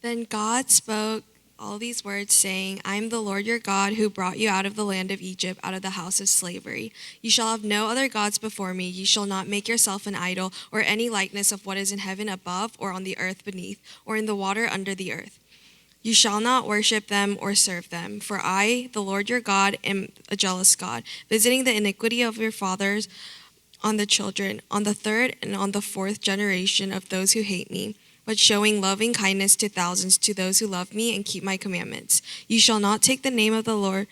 Then God spoke all these words, saying, I am the Lord your God who brought you out of the land of Egypt, out of the house of slavery. You shall have no other gods before me. You shall not make yourself an idol or any likeness of what is in heaven above or on the earth beneath or in the water under the earth. You shall not worship them or serve them, for I, the Lord your God, am a jealous God, visiting the iniquity of your fathers on the children, on the third and on the fourth generation of those who hate me, but showing loving kindness to thousands, to those who love me and keep my commandments. You shall not take the name of the Lord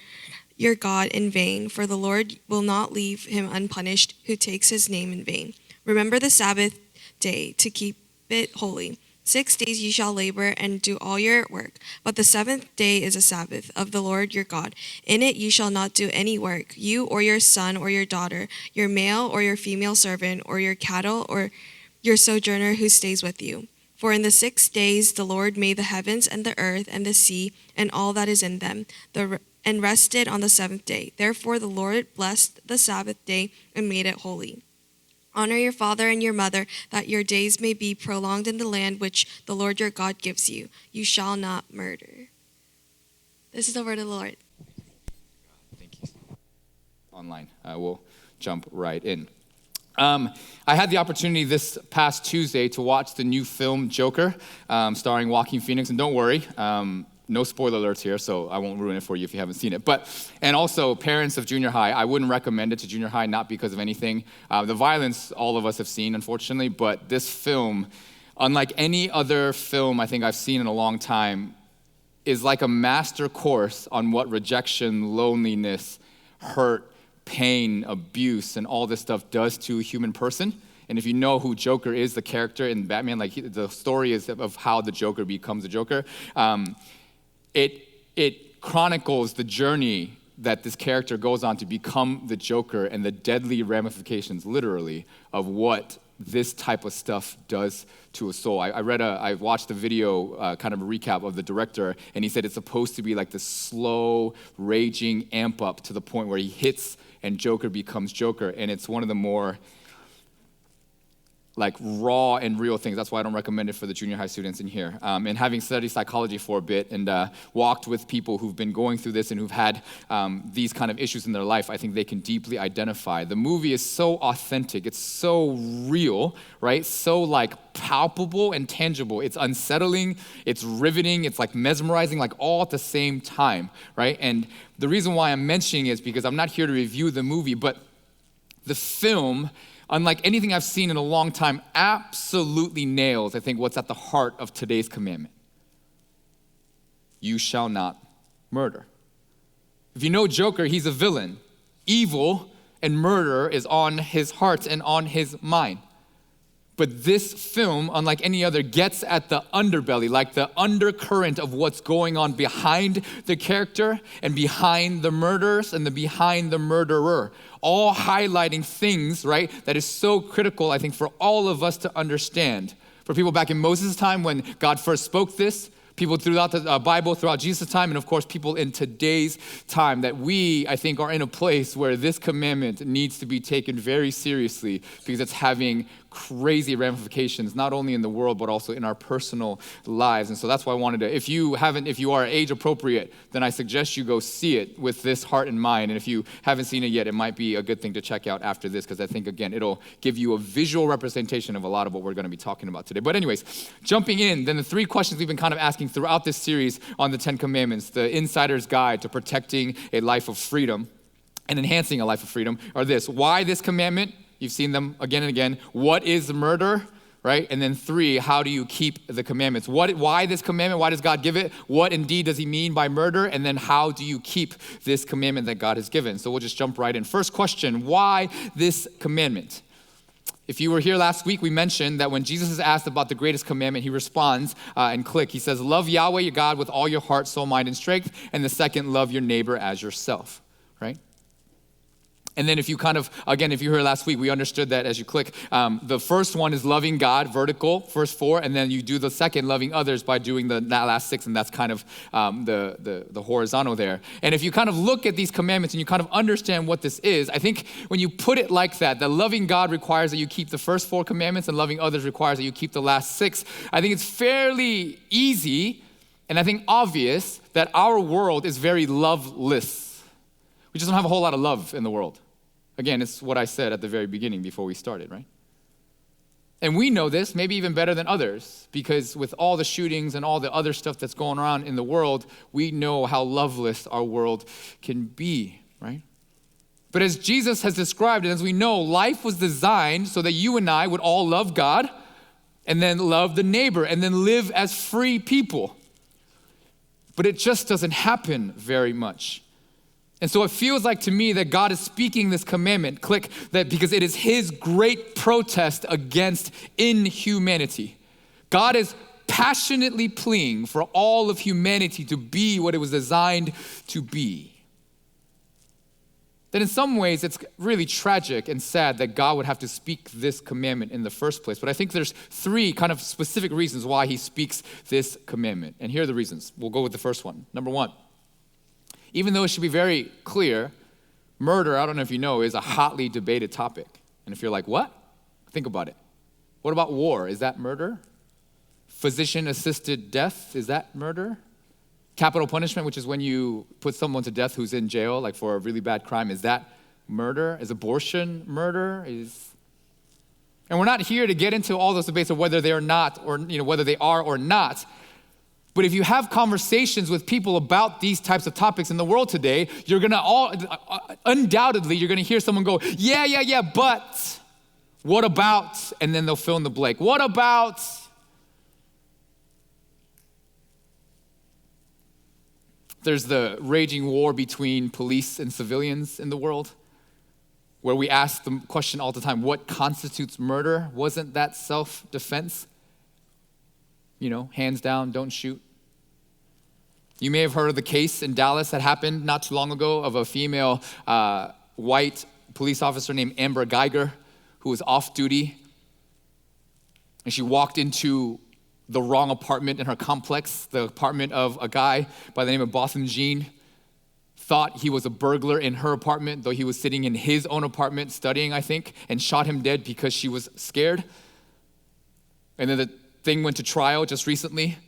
your God in vain, for the Lord will not leave him unpunished who takes his name in vain. Remember the Sabbath day to keep it holy. 6 days you shall labor and do all your work, but the seventh day is a Sabbath of the Lord your God. In it you shall not do any work, you or your son or your daughter, your male or your female servant, or your cattle or your sojourner who stays with you. For in the 6 days the Lord made the heavens and the earth and the sea and all that is in them, and rested on the seventh day. Therefore the Lord blessed the Sabbath day and made it holy. Honor your father and your mother, that your days may be prolonged in the land which the Lord your God gives you. You shall not murder. This is the word of the Lord. Thank you. Online, we'll jump right in. I had the opportunity this past Tuesday to watch the new film Joker, starring Joaquin Phoenix, and don't worry, no spoiler alerts here, so I won't ruin it for you if you haven't seen it. And also, parents of junior high, I wouldn't recommend it to junior high, not because of anything. The violence all of us have seen, unfortunately, but this film, unlike any other film I think I've seen in a long time, is like a master course on what rejection, loneliness, hurt, pain, abuse, and all this stuff does to a human person. And if you know who Joker is, the character in Batman, the story is of how the Joker becomes the Joker. It chronicles the journey that this character goes on to become the Joker and the deadly ramifications, literally, of what this type of stuff does to a soul. I watched a video, kind of a recap of the director, and he said it's supposed to be like this slow, raging amp up to the point where he hits and Joker becomes Joker, and it's one of the more like raw and real things. That's why I don't recommend it for the junior high students in here. And having studied psychology for a bit and walked with people who've been going through this and who've had these kind of issues in their life, I think they can deeply identify. The movie is so authentic. It's so real, right? So like palpable and tangible. It's unsettling. It's riveting. It's like mesmerizing, like all at the same time, right? And the reason why I'm mentioning it is because I'm not here to review the movie, but the film, unlike anything I've seen in a long time, absolutely nails, I think, what's at the heart of today's commandment. You shall not murder. If you know Joker, he's a villain. Evil and murder is on his heart and on his mind. But this film, unlike any other, gets at the underbelly, like the undercurrent of what's going on behind the character and behind the murders and behind the murderer, all highlighting things, right, that is so critical, I think, for all of us to understand. For people back in Moses' time when God first spoke this, people throughout the Bible, throughout Jesus' time, and of course people in today's time, that we, I think, are in a place where this commandment needs to be taken very seriously because it's having crazy ramifications, not only in the world, but also in our personal lives. And so that's why I wanted to, if you are age appropriate, then I suggest you go see it with this heart in mind. And if you haven't seen it yet, it might be a good thing to check out after this, because I think, again, it'll give you a visual representation of a lot of what we're going to be talking about today. But anyways, jumping in, then the three questions we've been kind of asking throughout this series on the 10 Commandments, the insider's guide to protecting a life of freedom and enhancing a life of freedom, are this: why this commandment? You've seen them again and again. What is murder, right? And then 3, how do you keep the commandments? Why this commandment? Why does God give it? What indeed does he mean by murder? And then how do you keep this commandment that God has given? So we'll just jump right in. First question, why this commandment? If you were here last week, we mentioned that when Jesus is asked about the greatest commandment, he responds and he says, love Yahweh your God with all your heart, soul, mind, and strength. And the second, love your neighbor as yourself, right? And then if you if you heard last week, we understood that as you click, the first one is loving God, vertical, first 4, and then you do the second, loving others, by doing that last 6, and that's kind of the horizontal there. And if you kind of look at these commandments and you kind of understand what this is, I think when you put it like that loving God requires that you keep the first 4 commandments and loving others requires that you keep the last 6, I think it's fairly easy and I think obvious that our world is very loveless. We just don't have a whole lot of love in the world. Again, it's what I said at the very beginning before we started, right? And we know this maybe even better than others because with all the shootings and all the other stuff that's going around in the world, we know how loveless our world can be, right? But as Jesus has described and as we know, life was designed so that you and I would all love God and then love the neighbor and then live as free people. But it just doesn't happen very much. And so it feels like to me that God is speaking this commandment, click, that because it is his great protest against inhumanity. God is passionately pleading for all of humanity to be what it was designed to be. That in some ways it's really tragic and sad that God would have to speak this commandment in the first place. But I think there's 3 kind of specific reasons why he speaks this commandment. And here are the reasons. We'll go with the first one. Number 1. Even though it should be very clear, murder, I don't know if you know, is a hotly debated topic. And if you're like, what? Think about it. What about war? Is that murder? Physician-assisted death, is that murder? Capital punishment, which is when you put someone to death who's in jail, like for a really bad crime, is that murder? Is abortion murder? And we're not here to get into all those debates of whether they are not, or whether they are or not. But if you have conversations with people about these types of topics in the world today, you're gonna undoubtedly, you're gonna hear someone go, yeah, but what about, and then they'll fill in the blank. What about? There's the raging war between police and civilians in the world, where we ask the question all the time, what constitutes murder? Wasn't that self-defense? Hands down, don't shoot. You may have heard of the case in Dallas that happened not too long ago of a female white police officer named Amber Geiger who was off duty. And she walked into the wrong apartment in her complex, the apartment of a guy by the name of Boston Jean. Thought he was a burglar in her apartment, though he was sitting in his own apartment studying, I think, and shot him dead because she was scared. And then the thing went to trial just recently.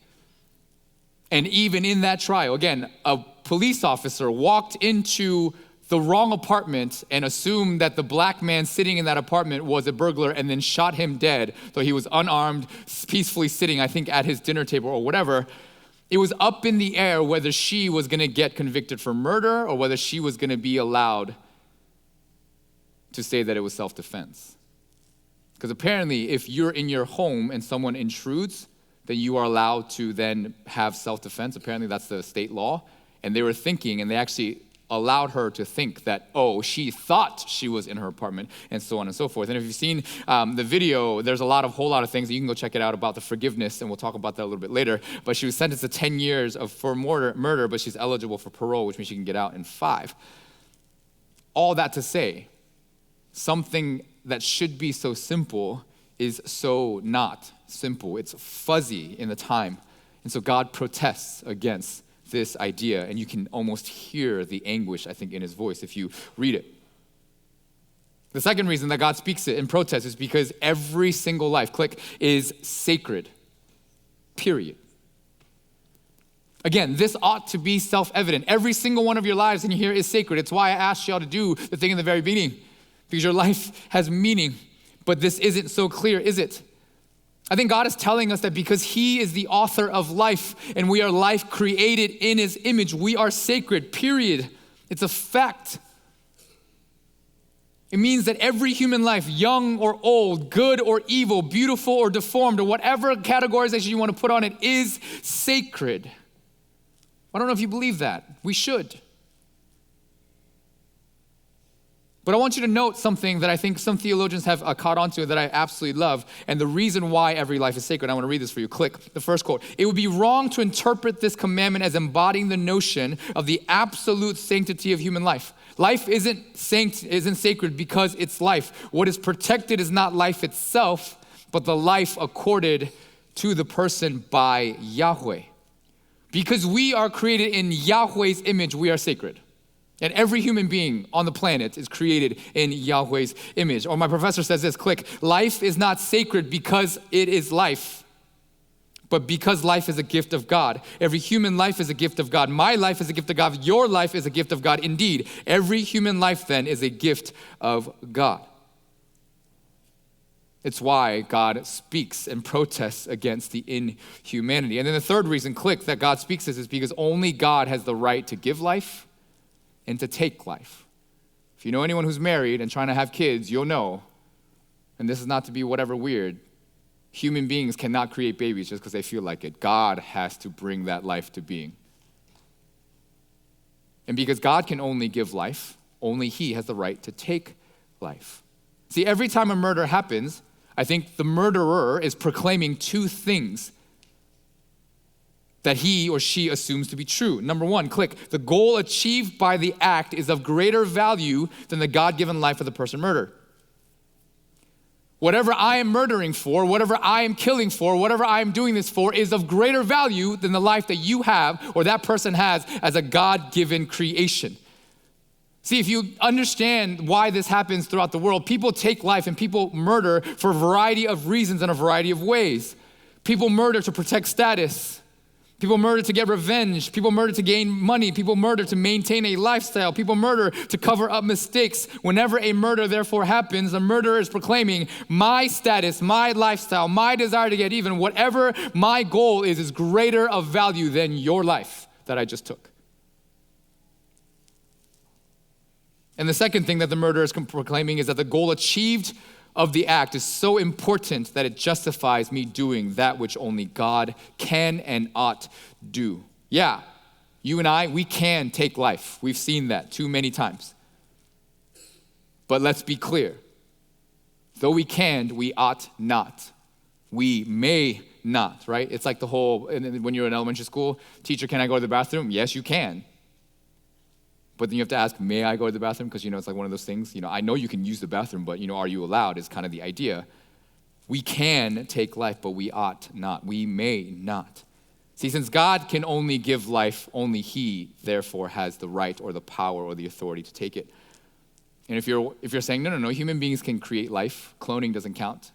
And even in that trial, again, a police officer walked into the wrong apartment and assumed that the black man sitting in that apartment was a burglar and then shot him dead, though he was unarmed, peacefully sitting, I think, at his dinner table or whatever. It was up in the air whether she was gonna get convicted for murder or whether she was gonna be allowed to say that it was self-defense. Because apparently, if you're in your home and someone intrudes, then you are allowed to then have self-defense. Apparently, that's the state law. And they were thinking, and they actually allowed her to think that, she thought she was in her apartment, and so on and so forth. And if you've seen the video, there's a whole lot of things. You can go check it out about the forgiveness, and we'll talk about that a little bit later. But she was sentenced to 10 years for murder, but she's eligible for parole, which means she can get out in 5. All that to say, something that should be so simple is so not simple. It's fuzzy in the time. And so God protests against this idea, and you can almost hear the anguish, I think, in his voice if you read it. The second reason that God speaks it in protest is because every single life, is sacred, period. Again, this ought to be self-evident. Every single one of your lives in here is sacred. It's why I asked y'all to do the thing in the very beginning, because your life has meaning. But this isn't so clear, is it? I think God is telling us that because he is the author of life and we are life created in his image, we are sacred, period. It's a fact. It means that every human life, young or old, good or evil, beautiful or deformed, or whatever categorization you want to put on it, is sacred. I don't know if you believe that. We should. But I want you to note something that I think some theologians have caught on to that I absolutely love, and the reason why every life is sacred. I want to read this for you. The first quote. It would be wrong to interpret this commandment as embodying the notion of the absolute sanctity of human life. Life isn't sacred because it's life. What is protected is not life itself, but the life accorded to the person by Yahweh. Because we are created in Yahweh's image, we are sacred. And every human being on the planet is created in Yahweh's image. Or my professor says this, click, life is not sacred because it is life, but because life is a gift of God. Every human life is a gift of God. My life is a gift of God. Your life is a gift of God. Indeed, every human life then is a gift of God. It's why God speaks and protests against the inhumanity. And then the third reason, click, that God speaks this is because only God has the right to give life and to take life. If you know anyone who's married and trying to have kids, you'll know, and this is not to be whatever weird, human beings cannot create babies just because they feel like it. God has to bring that life to being. And because God can only give life, only He has the right to take life. See, every time a murder happens, I think the murderer is proclaiming two things that he or she assumes to be true. Number one, click, the goal achieved by the act is of greater value than the God-given life of the person murdered. Whatever I am murdering for, whatever I am killing for, whatever I am doing this for is of greater value than the life that you have or that person has as a God-given creation. See, if you understand why this happens throughout the world, people take life and people murder for a variety of reasons and a variety of ways. People murder to protect status. People murder to get revenge. People murder to gain money. People murder to maintain a lifestyle. People murder to cover up mistakes. Whenever a murder therefore happens, the murderer is proclaiming my status, my lifestyle, my desire to get even, whatever my goal is greater of value than your life that I just took. And the second thing that the murderer is proclaiming is that the goal achieved of the act is so important that it justifies me doing that which only God can and ought do. Yeah, you and I, we can take life. We've seen that too many times. But let's be clear. Though we can, we ought not. We may not, right? It's like the whole, when you're in elementary school, teacher, can I go to the bathroom? Yes, you can. But then you have to ask, may I go to the bathroom? Because, it's like one of those things, I know you can use the bathroom, but, are you allowed is kind of the idea. We can take life, but we ought not. We may not. See, since God can only give life, only He, therefore, has the right or the power or the authority to take it. And if you're saying, no, human beings can create life, cloning doesn't count,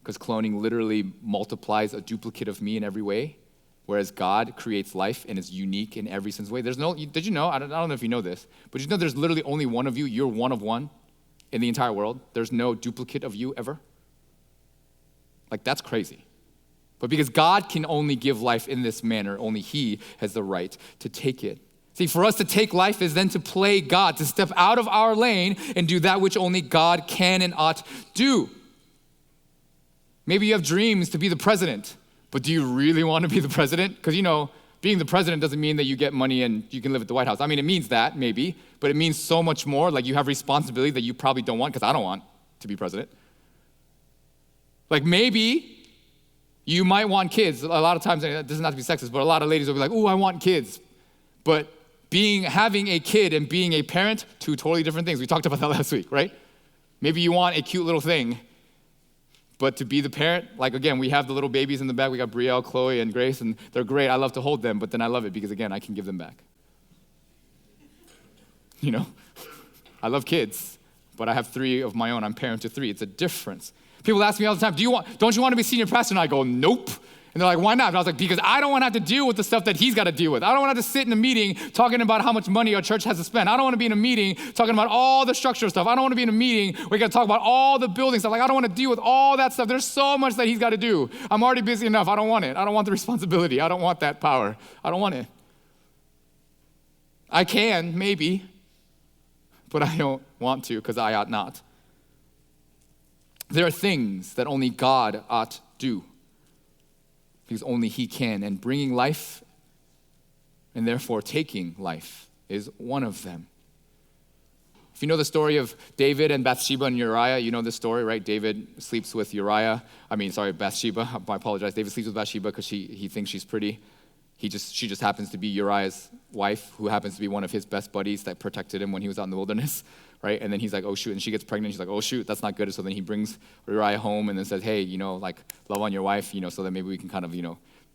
because cloning literally multiplies a duplicate of me in every way. Whereas God creates life and is unique in every sense way. Did you know, I don't know if you know this, but you know there's literally only one of you, you're one of one in the entire world. There's no duplicate of you ever. Like, that's crazy. But because God can only give life in this manner, only He has the right to take it. See, for us to take life is then to play God, to step out of our lane and do that which only God can and ought do. Maybe you have dreams to be the president. But do you really want to be the president? Because, being the president doesn't mean that you get money and you can live at the White House. I mean, it means that, maybe, but it means so much more. Like, you have responsibility that you probably don't want, because I don't want to be president. Like, maybe you might want kids. A lot of times, this is not to be sexist, but a lot of ladies will be like, I want kids. But having a kid and being a parent, two totally different things. We talked about that last week, right? Maybe you want a cute little thing. But to be the parent, like, again, we have the little babies in the back. We got Brielle, Chloe, and Grace, and they're great. I love to hold them, but then I love it because, again, I can give them back. I love kids, but I have 3 of my own. I'm parent to 3. It's a difference. People ask me all the time, don't you want to be senior pastor? And I go, nope. And they're like, why not? And I was like, because I don't want to have to deal with the stuff that he's got to deal with. I don't want to have to sit in a meeting talking about how much money our church has to spend. I don't want to be in a meeting talking about all the structural stuff. I don't want to be in a meeting where we got to talk about all the building stuff. Like, I don't want to deal with all that stuff. There's so much that he's got to do. I'm already busy enough. I don't want it. I don't want the responsibility. I don't want that power. I don't want it. I can, maybe, but I don't want to because I ought not. There are things that only God ought do, because only He can, and bringing life and therefore taking life is one of them. If you know the story of David and Bathsheba and Uriah, you know this story, right? David sleeps with Bathsheba. I apologize. David sleeps with Bathsheba because he thinks she's pretty. She just happens to be Uriah's wife, who happens to be one of his best buddies that protected him when he was out in the wilderness, right? And then he's like, oh shoot, and she gets pregnant. She's like, oh shoot, that's not good. So then he brings Uriah home and then says, hey, like love on your wife, so that maybe we can kind of,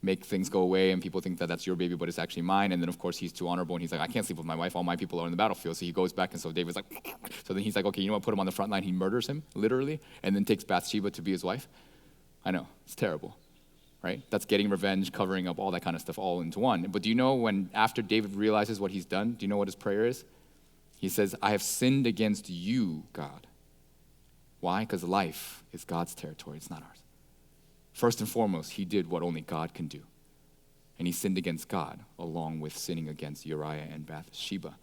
make things go away and people think that that's your baby, but it's actually mine. And then of course he's too honorable and he's like, I can't sleep with my wife. All my people are in the battlefield. So he goes back, and so David's like, so then he's like, okay, put him on the front line. He murders him, literally, and then takes Bathsheba to be his wife. I know, it's terrible. Right? That's getting revenge, covering up, all that kind of stuff all into one. But do you know when after David realizes what he's done, do you know what his prayer is? He says, I have sinned against you, God. Why? Because life is God's territory, it's not ours. First and foremost, he did what only God can do. And he sinned against God along with sinning against Uriah and Bathsheba.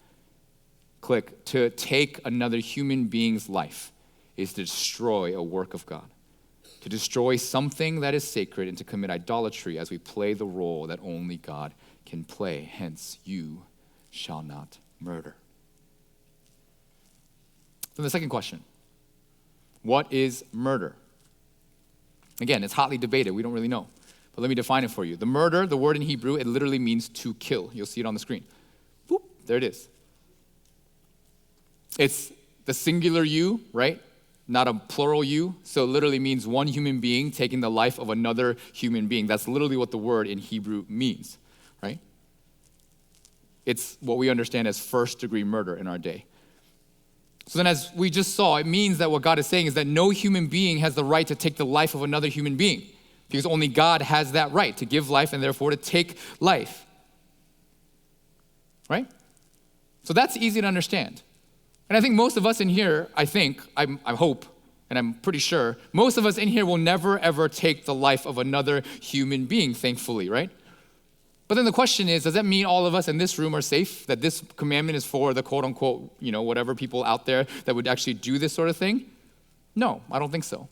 Click, to take another human being's life is to destroy a work of God. To destroy something that is sacred and to commit idolatry as we play the role that only God can play. Hence, you shall not murder. Then the second question, what is murder? Again, it's hotly debated. We don't really know. But let me define it for you. The murder, the word in Hebrew, it literally means to kill. You'll see it on the screen. Boop, there it is. It's the singular you, right? Not a plural you. So it literally means one human being taking the life of another human being. That's literally what the word in Hebrew means, right? It's what we understand as first-degree murder in our day. So then as we just saw, it means that what God is saying is that no human being has the right to take the life of another human being, because only God has that right to give life and therefore to take life. Right? So that's easy to understand. And I think most of us in here, I hope, and I'm pretty sure, most of us in here will never ever take the life of another human being, thankfully, right? But then the question is, does that mean all of us in this room are safe? That this commandment is for the quote unquote, whatever people out there that would actually do this sort of thing? No, I don't think so.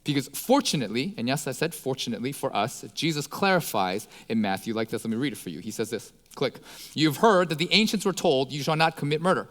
Because fortunately, and yes, I said fortunately for us, Jesus clarifies in Matthew like this. Let me read it for you. He says this, click. You've heard that the ancients were told, you shall not commit murder.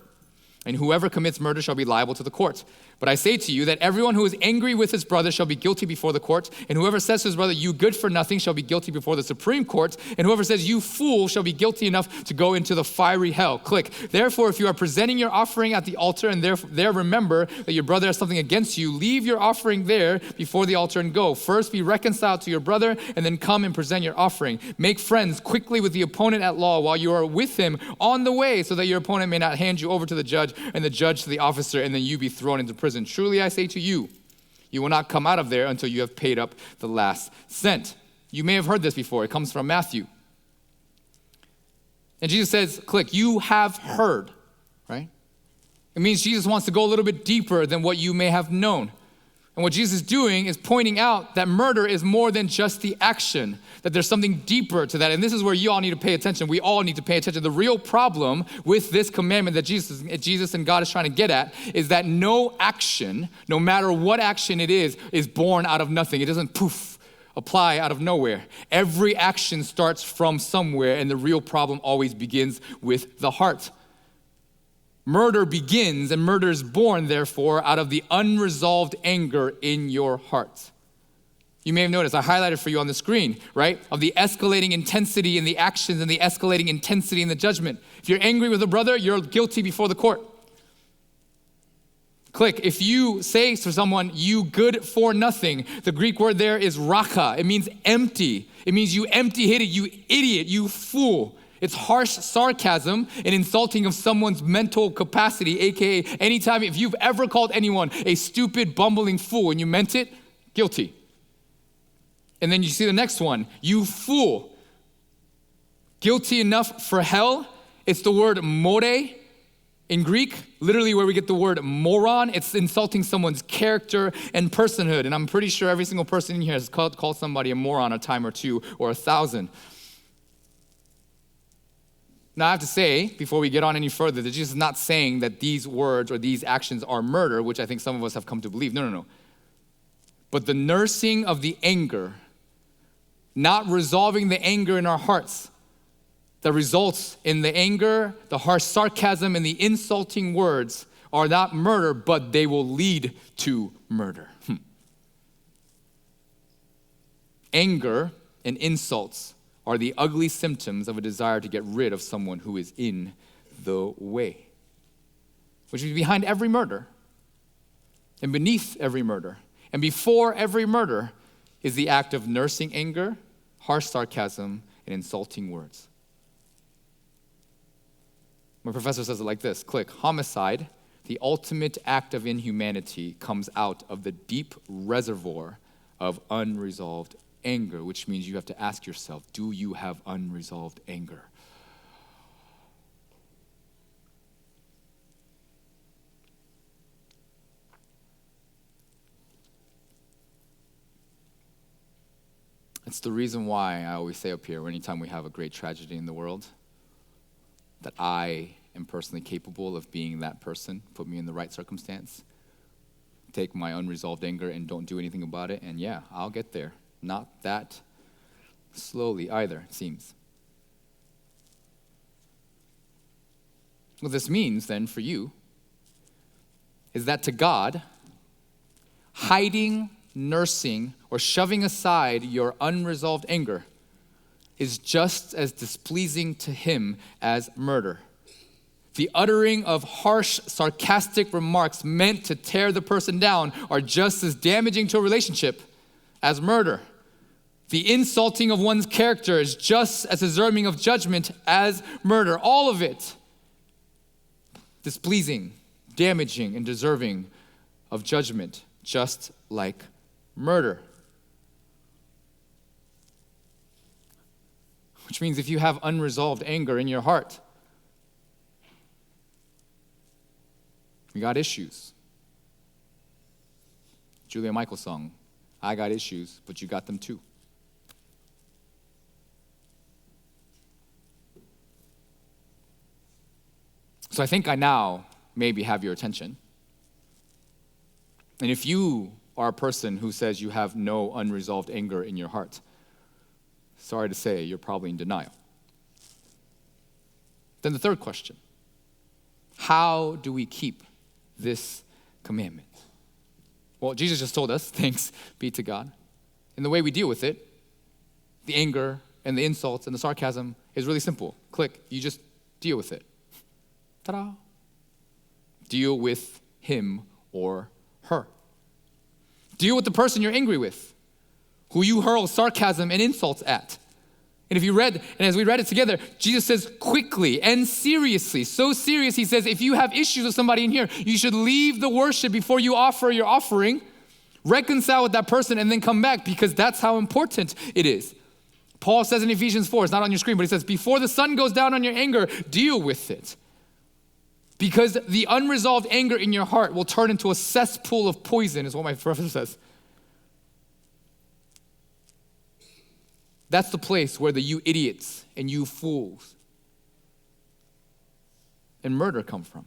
And whoever commits murder shall be liable to the court. But I say to you that everyone who is angry with his brother shall be guilty before the court. And whoever says to his brother, you good for nothing, shall be guilty before the Supreme Court. And whoever says, you fool, shall be guilty enough to go into the fiery hell. Click. Therefore, if you are presenting your offering at the altar and there remember that your brother has something against you, leave your offering there before the altar and go. First be reconciled to your brother and then come and present your offering. Make friends quickly with the opponent at law while you are with him on the way, so that your opponent may not hand you over to the judge and the judge to the officer, and then you be thrown into prison. Truly I say to you, you will not come out of there until you have paid up the last cent. You may have heard this before. It comes from Matthew. And Jesus says, click, you have heard, right? It means Jesus wants to go a little bit deeper than what you may have known. And what Jesus is doing is pointing out that murder is more than just the action, that there's something deeper to that. And this is where you all need to pay attention. We all need to pay attention. The real problem with this commandment that Jesus and God is trying to get at is that no action, no matter what action it is born out of nothing. It doesn't apply out of nowhere. Every action starts from somewhere, and the real problem always begins with the heart. Murder begins, and murder is born, therefore, out of the unresolved anger in your heart. You may have noticed, I highlighted for you on the screen, right? Of the escalating intensity in the actions and the escalating intensity in the judgment. If you're angry with a brother, you're guilty before the court. Click, if you say to someone, you good for nothing, the Greek word there is raka. It means empty. It means you empty-headed, you idiot, you fool. It's harsh sarcasm and insulting of someone's mental capacity, aka anytime if you've ever called anyone a stupid, bumbling fool and you meant it, guilty. And then you see the next one, you fool. Guilty enough for hell. It's the word more in Greek, literally where we get the word moron. It's insulting someone's character and personhood. And I'm pretty sure every single person in here has called somebody a moron a time or two or 1,000. Now I have to say, before we get on any further, that Jesus is not saying that these words or these actions are murder, which I think some of us have come to believe. No. But the nursing of the anger, not resolving the anger in our hearts, that results in the anger, the harsh sarcasm, and the insulting words are not murder, but they will lead to murder. Anger and insults are the ugly symptoms of a desire to get rid of someone who is in the way, which is behind every murder and beneath every murder and before every murder is the act of nursing anger, harsh sarcasm, and insulting words. My professor says it like this, click, homicide, the ultimate act of inhumanity, comes out of the deep reservoir of unresolved anger, which means you have to ask yourself, do you have unresolved anger? It's the reason why I always say up here, anytime we have a great tragedy in the world, that I am personally capable of being that person. Put me in the right circumstance. Take my unresolved anger and don't do anything about it. And yeah, I'll get there. Not that slowly either, it seems. What this means then for you is that to God, hiding, nursing, or shoving aside your unresolved anger is just as displeasing to him as murder. The uttering of harsh, sarcastic remarks meant to tear the person down are just as damaging to a relationship as murder. The insulting of one's character is just as deserving of judgment as murder. All of it displeasing, damaging, and deserving of judgment, just like murder. Which means if you have unresolved anger in your heart, you got issues. Julia Michaels song, I got issues, but you got them too. So I think I now maybe have your attention. And if you are a person who says you have no unresolved anger in your heart, sorry to say, you're probably in denial. Then the third question, how do we keep this commandment? Well, Jesus just told us, thanks be to God. And the way we deal with it, the anger and the insults and the sarcasm is really simple. Click, you just deal with it. Ta-da. Deal with him or her. Deal with the person you're angry with, who you hurl sarcasm and insults at. And if you read, and as we read it together, Jesus says quickly and seriously, so serious, he says, if you have issues with somebody in here, you should leave the worship before you offer your offering, reconcile with that person, and then come back, because that's how important it is. Paul says in Ephesians 4, it's not on your screen, but he says, before the sun goes down on your anger, deal with it. Because the unresolved anger in your heart will turn into a cesspool of poison, is what my professor says. That's the place where the you idiots and you fools and murder come from.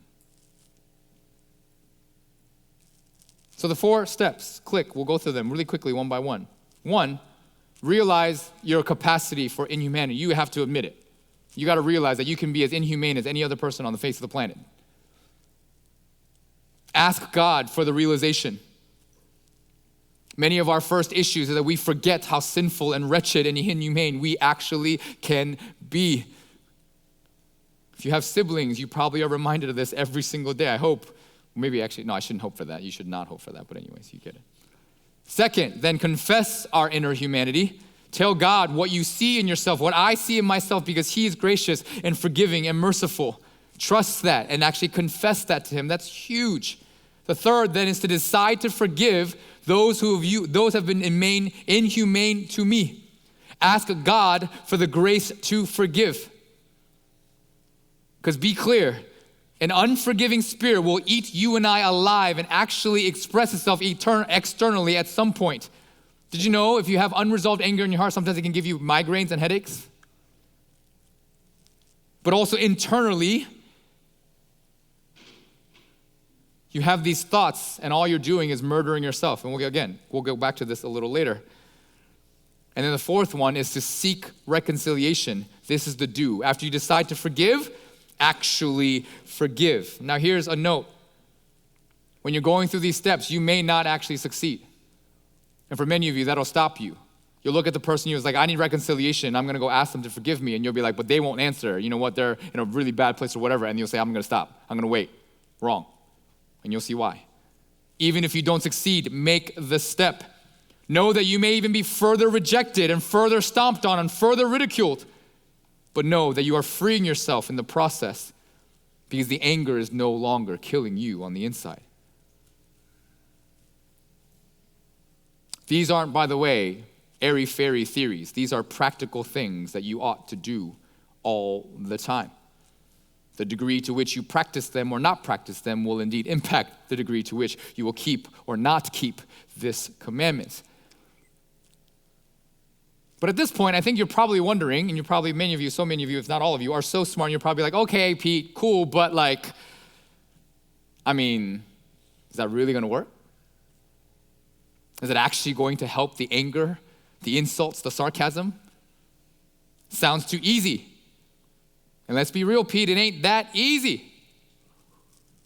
So the 4 steps, click, we'll go through them really quickly one by one. 1, realize your capacity for inhumanity. You have to admit it. You got to realize that you can be as inhumane as any other person on the face of the planet. Ask God for the realization. Many of our first issues is that we forget how sinful and wretched and inhumane we actually can be. If you have siblings, you probably are reminded of this every single day. I hope. Maybe actually, no, I shouldn't hope for that. You should not hope for that. But anyways, you get it. Second, then confess our inner humanity. Tell God what you see in yourself, what I see in myself, because he is gracious and forgiving and merciful. Trust that and actually confess that to him. That's huge. The third then is to decide to forgive those those have been inhumane to me. Ask God for the grace to forgive. Because be clear, an unforgiving spirit will eat you and I alive and actually express itself externally at some point. Did you know if you have unresolved anger in your heart, sometimes it can give you migraines and headaches? But also internally, you have these thoughts, and all you're doing is murdering yourself. And we'll go back to this a little later. And then the fourth one is to seek reconciliation. This is the do. After you decide to forgive, actually forgive. Now here's a note. When you're going through these steps, you may not actually succeed. And for many of you, that'll stop you. You'll look at the person who's like, I need reconciliation. I'm going to go ask them to forgive me. And you'll be like, but they won't answer. You know what? They're in a really bad place or whatever. And you'll say, I'm going to stop. I'm going to wait. Wrong. And you'll see why. Even if you don't succeed, make the step. Know that you may even be further rejected and further stomped on and further ridiculed. But know that you are freeing yourself in the process because the anger is no longer killing you on the inside. These aren't, by the way, airy-fairy theories. These are practical things that you ought to do all the time. The degree to which you practice them or not practice them will indeed impact the degree to which you will keep or not keep this commandment. But at this point, I think you're probably wondering, and you're probably, many of you, so many of you, if not all of you, are so smart, and you're probably like, okay, Pete, cool, but like, I mean, is that really going to work? Is it actually going to help the anger, the insults, the sarcasm? Sounds too easy. And let's be real, Pete, it ain't that easy.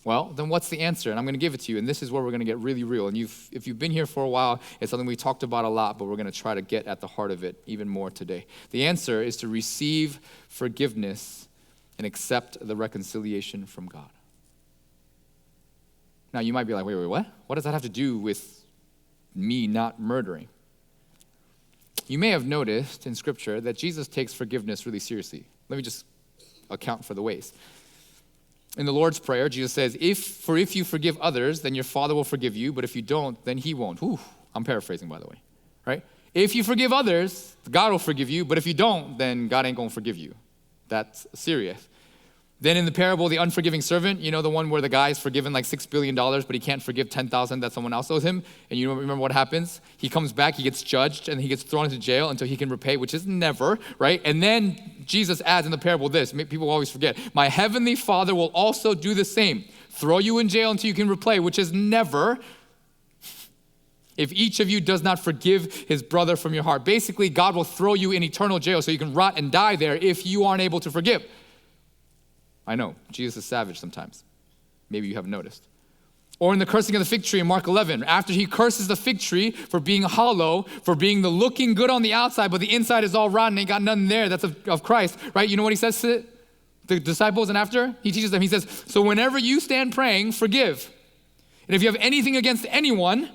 Well, then what's the answer? And I'm going to give it to you, and this is where we're going to get really real. And if you've been here for a while, it's something we talked about a lot, but we're going to try to get at the heart of it even more today. The answer is to receive forgiveness and accept the reconciliation from God. Now, you might be like, wait, what? What does that have to do with me not murdering? You may have noticed in Scripture that Jesus takes forgiveness really seriously. Let me just account for the ways. In the Lord's Prayer, Jesus says, if you forgive others, then your Father will forgive you, but if you don't, then he won't. Whew, I'm paraphrasing, by the way, right? If you forgive others, God will forgive you, but if you don't, then God ain't gonna forgive you. That's serious. Then in the parable, the unforgiving servant, you know, the one where the guy is forgiven like $6 billion, but he can't forgive 10,000 that someone else owes him. And you remember what happens? He comes back, he gets judged, and he gets thrown into jail until he can repay, which is never, right? And then Jesus adds in the parable this, people always forget, my heavenly Father will also do the same. Throw you in jail until you can repay, which is never, if each of you does not forgive his brother from your heart. Basically, God will throw you in eternal jail so you can rot and die there if you aren't able to forgive. I know, Jesus is savage sometimes. Maybe you haven't noticed. Or in the cursing of the fig tree in Mark 11, after he curses the fig tree for being hollow, for being the looking good on the outside, but the inside is all rotten, ain't got nothing there, that's of Christ, right? You know what he says to the disciples and after? He teaches them, he says, so whenever you stand praying, forgive. And if you have anything against anyone,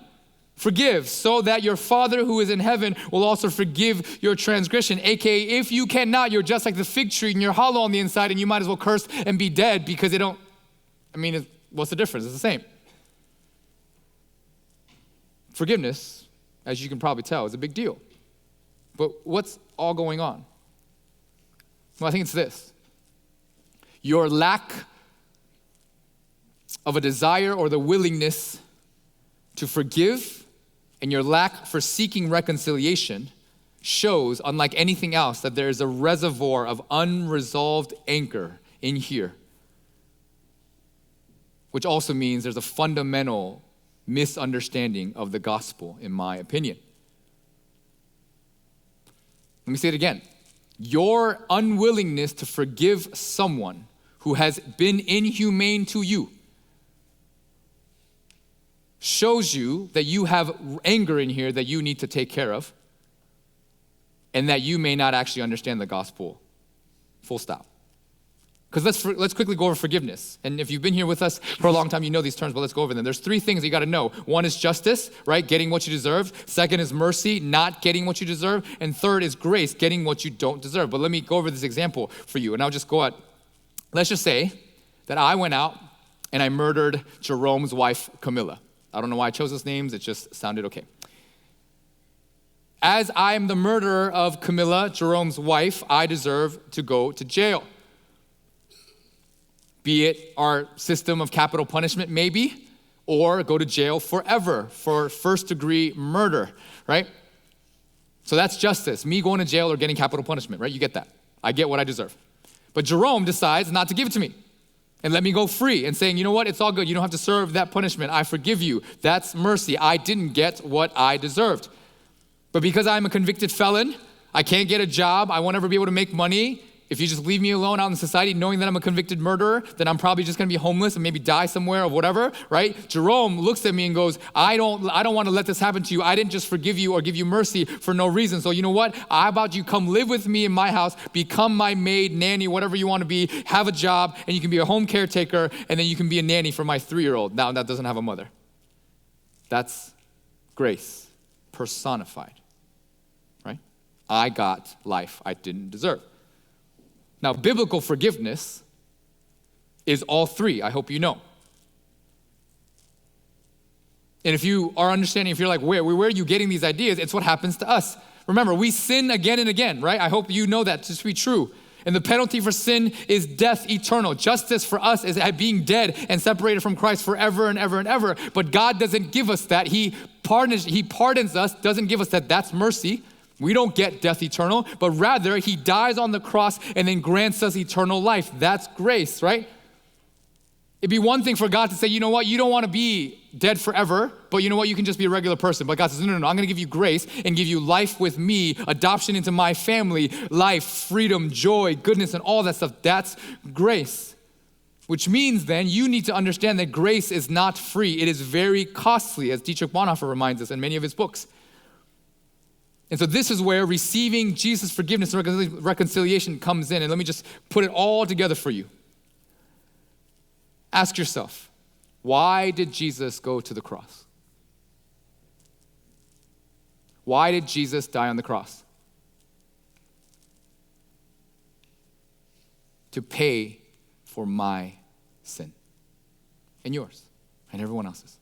forgive, so that your Father who is in heaven will also forgive your transgression. AKA, if you cannot, you're just like the fig tree and you're hollow on the inside and you might as well curse and be dead because what's the difference? It's the same. Forgiveness, as you can probably tell, is a big deal. But what's all going on? Well, I think it's this. Your lack of a desire or the willingness to forgive and your lack for seeking reconciliation shows, unlike anything else, that there is a reservoir of unresolved anger in here, which also means there's a fundamental misunderstanding of the gospel, in my opinion. Let me say it again. Your unwillingness to forgive someone who has been inhumane to you shows you that you have anger in here that you need to take care of and that you may not actually understand the gospel, full stop. Because let's quickly go over forgiveness. And if you've been here with us for a long time, you know these terms, but let's go over them. There's three things you got to know. One is justice, right? Getting what you deserve. Second is mercy, not getting what you deserve. And third is grace, getting what you don't deserve. But let me go over this example for you. And I'll just go out. Let's just say that I went out and I murdered Jerome's wife, Camilla. I don't know why I chose those names. It just sounded okay. As I am the murderer of Camilla, Jerome's wife, I deserve to go to jail. Be it our system of capital punishment, maybe, or go to jail forever for first-degree murder, right? So that's justice, me going to jail or getting capital punishment, right? You get that. I get what I deserve. But Jerome decides not to give it to me and let me go free and saying, you know what, it's all good. You don't have to serve that punishment. I forgive you. That's mercy. I didn't get what I deserved. But because I'm a convicted felon, I can't get a job, I won't ever be able to make money, if you just leave me alone out in society knowing that I'm a convicted murderer, then I'm probably just gonna be homeless and maybe die somewhere or whatever, right? Jerome looks at me and goes, I don't want to let this happen to you. I didn't just forgive you or give you mercy for no reason. So you know what? How about you come live with me in my house, become my maid, nanny, whatever you want to be, have a job, and you can be a home caretaker, and then you can be a nanny for my 3-year-old. Now that doesn't have a mother. That's grace personified, right? I got life I didn't deserve. Now, biblical forgiveness is all three, I hope you know. And if you are understanding, if you're like, where are you getting these ideas? It's what happens to us. Remember, we sin again and again, right? I hope you know that to be true. And the penalty for sin is death eternal. Justice for us is being dead and separated from Christ forever and ever and ever. But God doesn't give us that. He pardons us, doesn't give us that. That's mercy. We don't get death eternal, but rather he dies on the cross and then grants us eternal life. That's grace, right? It'd be one thing for God to say, you know what, you don't want to be dead forever, but you know what, you can just be a regular person. But God says, no, I'm going to give you grace and give you life with me, adoption into my family, life, freedom, joy, goodness, and all that stuff. That's grace. Which means then you need to understand that grace is not free. It is very costly, as Dietrich Bonhoeffer reminds us in many of his books. And so this is where receiving Jesus' forgiveness and reconciliation comes in. And let me just put it all together for you. Ask yourself, why did Jesus go to the cross? Why did Jesus die on the cross? To pay for my sin and yours and everyone else's.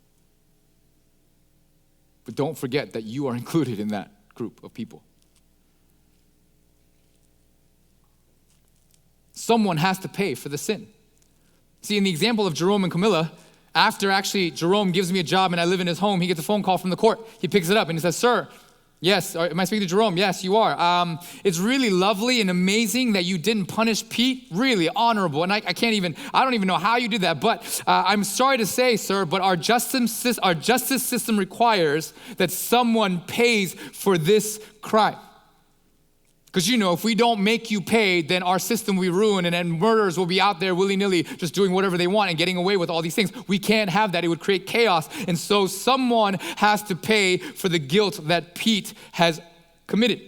But don't forget that you are included in that group of people. Someone has to pay for the sin. See, in the example of Jerome and Camilla, after actually Jerome gives me a job and I live in his home, he gets a phone call from the court. He picks it up and he says, sir, yes, am I speaking to Jerome? Yes, you are. It's really lovely and amazing that you didn't punish Pete. Really honorable. And I don't even know how you did that. But I'm sorry to say, sir, but our justice system requires that someone pays for this crime. Because if we don't make you pay, then our system will be ruined and then murderers will be out there willy-nilly just doing whatever they want and getting away with all these things. We can't have that. It would create chaos. And so someone has to pay for the guilt that Pete has committed.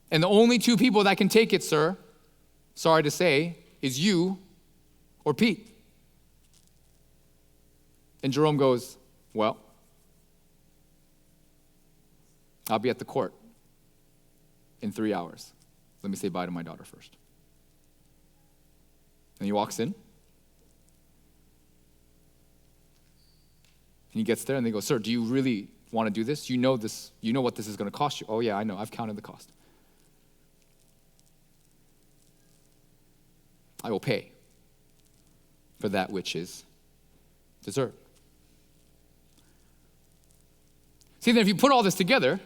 And the only two people that can take it, sir, sorry to say, is you or Pete. And Jerome goes, well, I'll be at the court in 3 hours. Let me say bye to my daughter first. And he walks in. And he gets there and they go, sir, do you really want to do this? You know what this is going to cost you. Oh yeah, I know. I've counted the cost. I will pay for that which is deserved. See, then if you put all this together,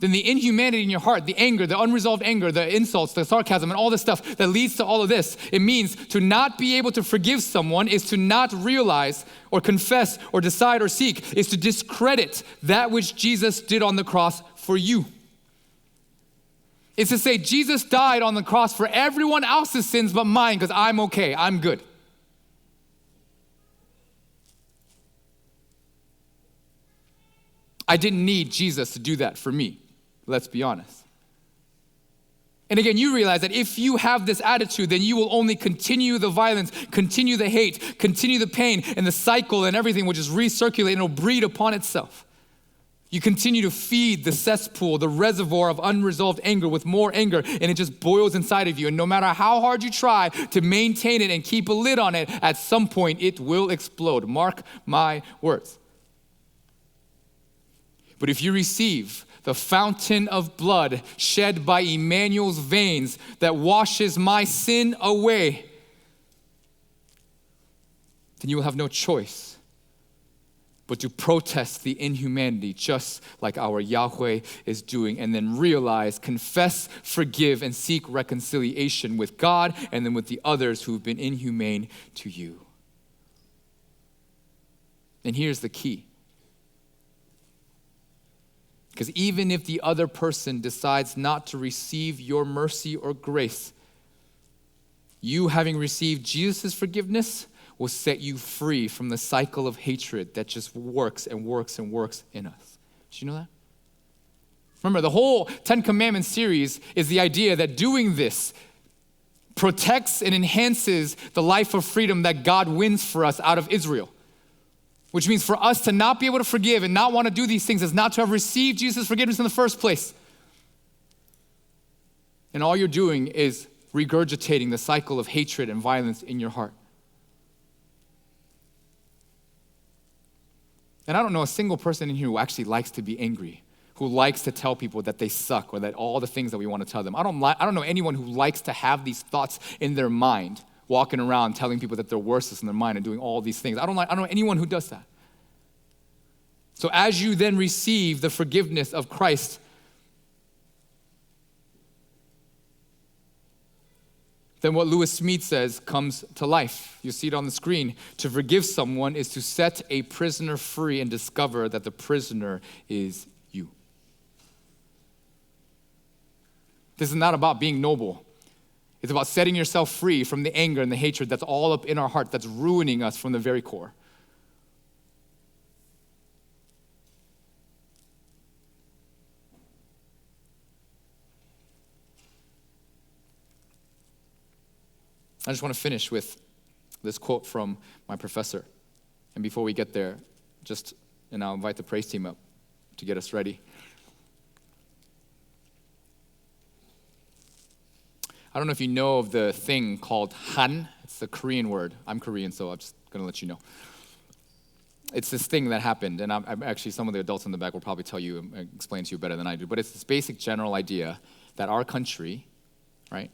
then the inhumanity in your heart, the anger, the unresolved anger, the insults, the sarcasm, and all this stuff that leads to all of this, it means to not be able to forgive someone is to not realize or confess or decide or seek, is to discredit that which Jesus did on the cross for you. It's to say Jesus died on the cross for everyone else's sins but mine because I'm okay, I'm good. I didn't need Jesus to do that for me. Let's be honest. And again, you realize that if you have this attitude, then you will only continue the violence, continue the hate, continue the pain, and the cycle and everything will just recirculate and it'll breed upon itself. You continue to feed the cesspool, the reservoir of unresolved anger with more anger, and it just boils inside of you. And no matter how hard you try to maintain it and keep a lid on it, at some point it will explode. Mark my words. But if you receive the fountain of blood shed by Emmanuel's veins that washes my sin away, then you will have no choice but to protest the inhumanity just like our Yahweh is doing, and then realize, confess, forgive, and seek reconciliation with God and then with the others who've been inhumane to you. And here's the key. Because even if the other person decides not to receive your mercy or grace, you having received Jesus' forgiveness will set you free from the cycle of hatred that just works and works and works in us. Did you know that? Remember, the whole 10 Commandment series is the idea that doing this protects and enhances the life of freedom that God wins for us out of Israel. Which means for us to not be able to forgive and not want to do these things is not to have received Jesus' forgiveness in the first place. And all you're doing is regurgitating the cycle of hatred and violence in your heart. And I don't know a single person in here who actually likes to be angry, who likes to tell people that they suck or that all the things that we want to tell them. I don't know anyone who likes to have these thoughts in their mind, walking around telling people that they're worthless in their mind and doing all these things. I don't know anyone who does that. So as you then receive the forgiveness of Christ, then what Lewis Smead says comes to life. You see it on the screen. To forgive someone is to set a prisoner free and discover that the prisoner is you. This is not about being noble. It's about setting yourself free from the anger and the hatred that's all up in our heart, that's ruining us from the very core. I just want to finish with this quote from my professor. And before we get there, and I'll invite the praise team up to get us ready. I don't know if you know of the thing called han. It's the Korean word. I'm Korean, so I'm just going to let you know. It's this thing that happened, and I'm actually, some of the adults in the back will probably tell you and explain to you better than I do, but it's this basic general idea that our country, right,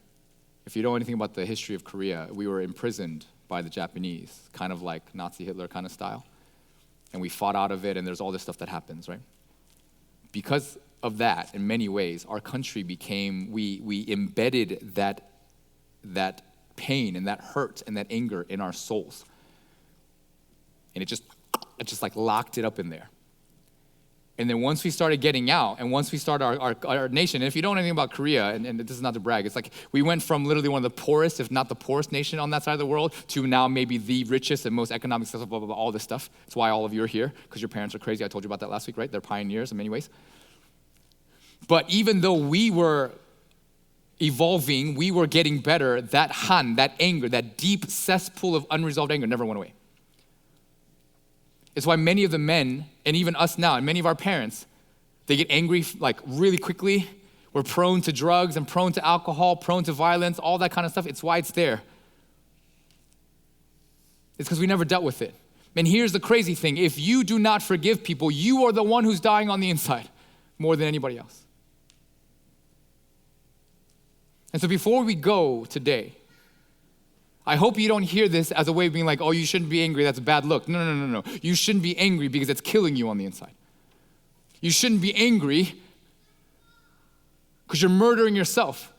if you know anything about the history of Korea, we were imprisoned by the Japanese, kind of like Nazi Hitler kind of style. And we fought out of it, and there's all this stuff that happens, right? Because of that, in many ways, our country became, we embedded that pain and that hurt and that anger in our souls. And it just like locked it up in there. And then once we started getting out, and once we started our nation, and if you don't know anything about Korea, and this is not to brag, it's like we went from literally one of the poorest, if not the poorest nation on that side of the world, to now maybe the richest and most economic successful, blah, blah, blah, all this stuff. That's why all of you are here, because your parents are crazy. I told you about that last week, right? They're pioneers in many ways. But even though we were evolving, we were getting better, that han, that anger, that deep cesspool of unresolved anger never went away. It's why many of the men, and even us now, and many of our parents, they get angry like really quickly. We're prone to drugs and prone to alcohol, prone to violence, all that kind of stuff. It's why it's there. It's because we never dealt with it. And here's the crazy thing. If you do not forgive people, you are the one who's dying on the inside more than anybody else. And so before we go today, I hope you don't hear this as a way of being like, oh, you shouldn't be angry, that's a bad look. No. You shouldn't be angry because it's killing you on the inside. You shouldn't be angry because you're murdering yourself.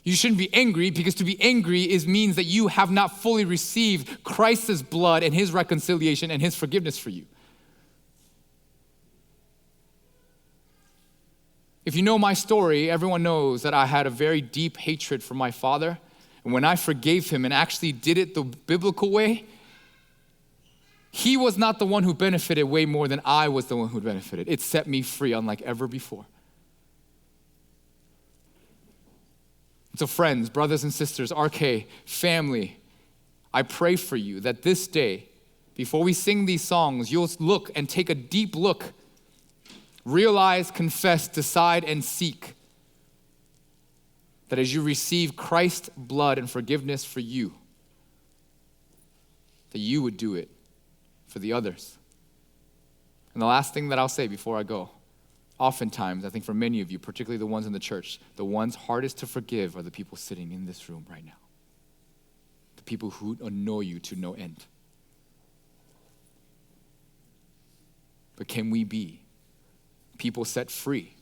You shouldn't be angry because to be angry means that you have not fully received Christ's blood and his reconciliation and his forgiveness for you. If you know my story, everyone knows that I had a very deep hatred for my father. And when I forgave him and actually did it the biblical way, he was not the one who benefited way more than I was the one who benefited. It set me free unlike ever before. So friends, brothers and sisters, ARCHE, family, I pray for you that this day, before we sing these songs, you'll look and take a deep look. Realize, confess, decide, and seek that as you receive Christ's blood and forgiveness for you, that you would do it for the others. And the last thing that I'll say before I go, oftentimes, I think for many of you, particularly the ones in the church, the ones hardest to forgive are the people sitting in this room right now. The people who annoy you to no end. But can we be people set free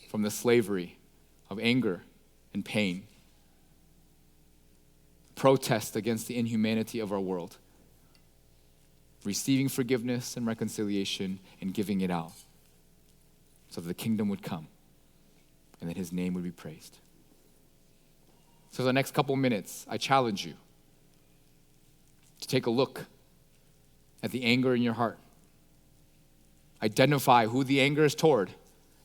from the slavery of anger and pain, protest against the inhumanity of our world, receiving forgiveness and reconciliation and giving it out so that the kingdom would come and that his name would be praised. So the next couple minutes, I challenge you to take a look at the anger in your heart. Identify who the anger is toward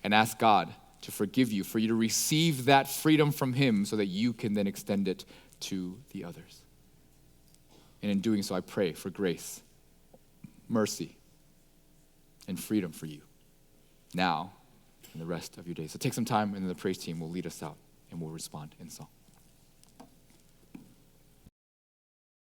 and ask God to forgive you, for you to receive that freedom from him so that you can then extend it to the others. And in doing so, I pray for grace, mercy, and freedom for you now and the rest of your days. So take some time, and then the praise team will lead us out, and we'll respond in song.